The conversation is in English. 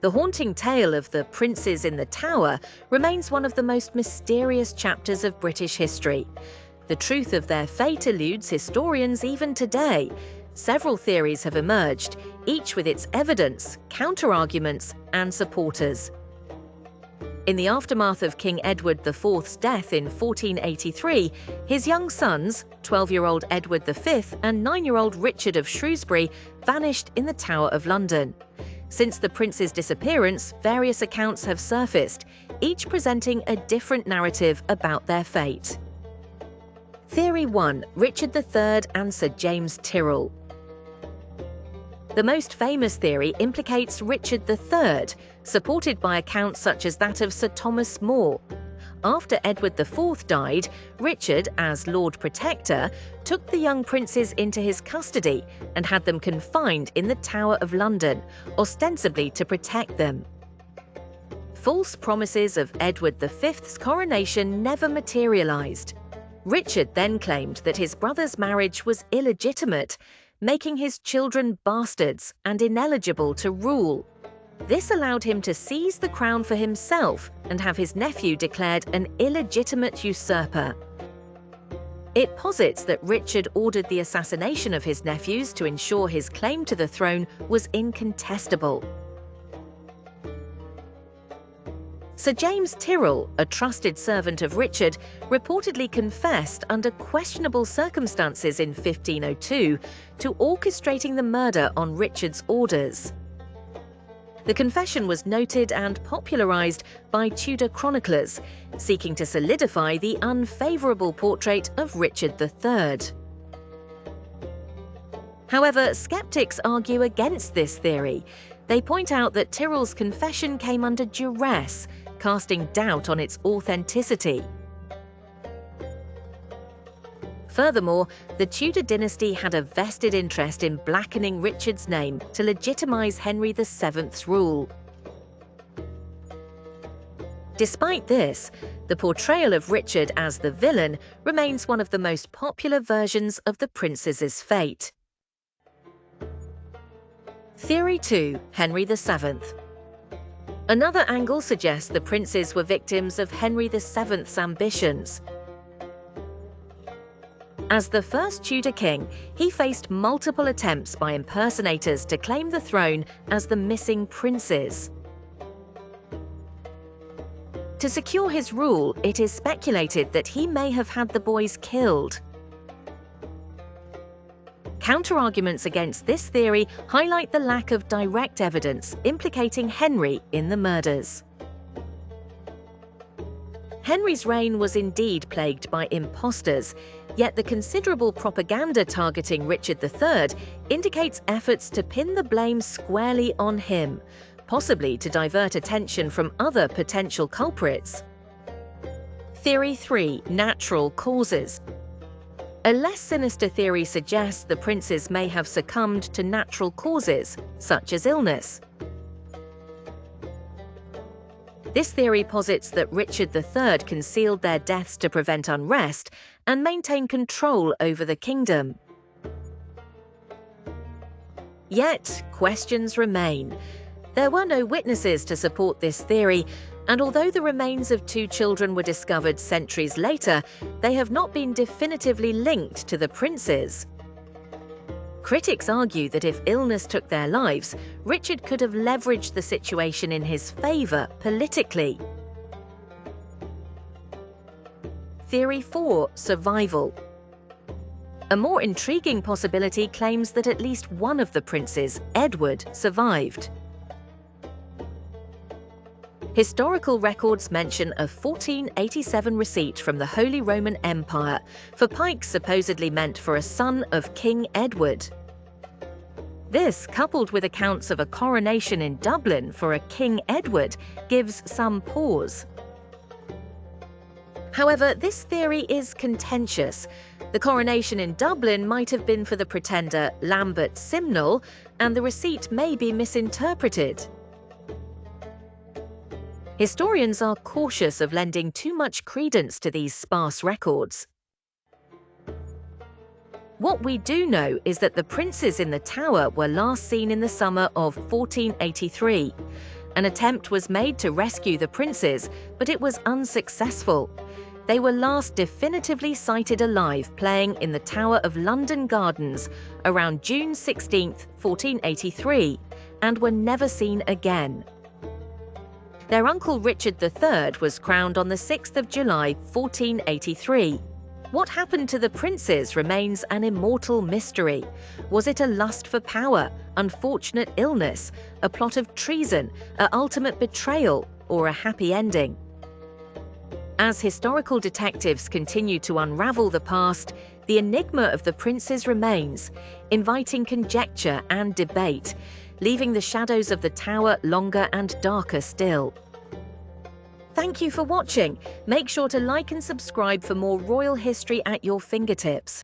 The haunting tale of the princes in the Tower remains one of the most mysterious chapters of British history. The truth of their fate eludes historians even today. Several theories have emerged, each with its evidence, counterarguments, and supporters. In the aftermath of King Edward IV's death in 1483, his young sons, 12-year-old Edward V and 9-year-old Richard of Shrewsbury, vanished in the Tower of London. Since the prince's disappearance, various accounts have surfaced, each presenting a different narrative about their fate. Theory 1. Richard III and Sir James Tyrrell. The most famous theory implicates Richard III, supported by accounts such as that of Sir Thomas More. After Edward IV died, Richard, as Lord Protector, took the young princes into his custody and had them confined in the Tower of London, ostensibly to protect them. False promises of Edward V's coronation never materialised. Richard then claimed that his brother's marriage was illegitimate, making his children bastards and ineligible to rule. This allowed him to seize the crown for himself and have his nephew declared an illegitimate usurper. It posits that Richard ordered the assassination of his nephews to ensure his claim to the throne was incontestable. Sir James Tyrrell, a trusted servant of Richard, reportedly confessed under questionable circumstances in 1502 to orchestrating the murder on Richard's orders. The confession was noted and popularised by Tudor chroniclers, seeking to solidify the unfavourable portrait of Richard III. However, skeptics argue against this theory. They point out that Tyrrell's confession came under duress, casting doubt on its authenticity. Furthermore, the Tudor dynasty had a vested interest in blackening Richard's name to legitimise Henry VII's rule. Despite this, the portrayal of Richard as the villain remains one of the most popular versions of the prince's fate. Theory 2. Henry VII. Another angle suggests the princes were victims of Henry VII's ambitions. As the first Tudor king, he faced multiple attempts by impersonators to claim the throne as the missing princes. To secure his rule, it is speculated that he may have had the boys killed. Counterarguments against this theory highlight the lack of direct evidence implicating Henry in the murders. Henry's reign was indeed plagued by impostors, yet the considerable propaganda targeting Richard III indicates efforts to pin the blame squarely on him, possibly to divert attention from other potential culprits. Theory 3. Natural causes. A less sinister theory suggests the princes may have succumbed to natural causes, such as illness. This theory posits that Richard III concealed their deaths to prevent unrest and maintain control over the kingdom. Yet, questions remain. There were no witnesses to support this theory, and although the remains of 2 children were discovered centuries later, they have not been definitively linked to the princes. Critics argue that if illness took their lives, Richard could have leveraged the situation in his favour politically. Theory 4. Survival. A more intriguing possibility claims that at least one of the princes, Edward, survived. Historical records mention a 1487 receipt from the Holy Roman Empire for pikes supposedly meant for a son of King Edward. This, coupled with accounts of a coronation in Dublin for a King Edward, gives some pause. However, this theory is contentious. The coronation in Dublin might have been for the pretender Lambert Simnel, and the receipt may be misinterpreted. Historians are cautious of lending too much credence to these sparse records. What we do know is that the princes in the Tower were last seen in the summer of 1483. An attempt was made to rescue the princes, but it was unsuccessful. They were last definitively sighted alive playing in the Tower of London Gardens around June 16, 1483, and were never seen again. Their uncle Richard III was crowned on the 6th of July, 1483. What happened to the princes remains an immortal mystery. Was it a lust for power, unfortunate illness, a plot of treason, an ultimate betrayal, or a happy ending? As historical detectives continue to unravel the past, the enigma of the princes remains, inviting conjecture and debate, leaving the shadows of the tower longer and darker still. Thank you for watching. Make sure to like and subscribe for more royal history at your fingertips.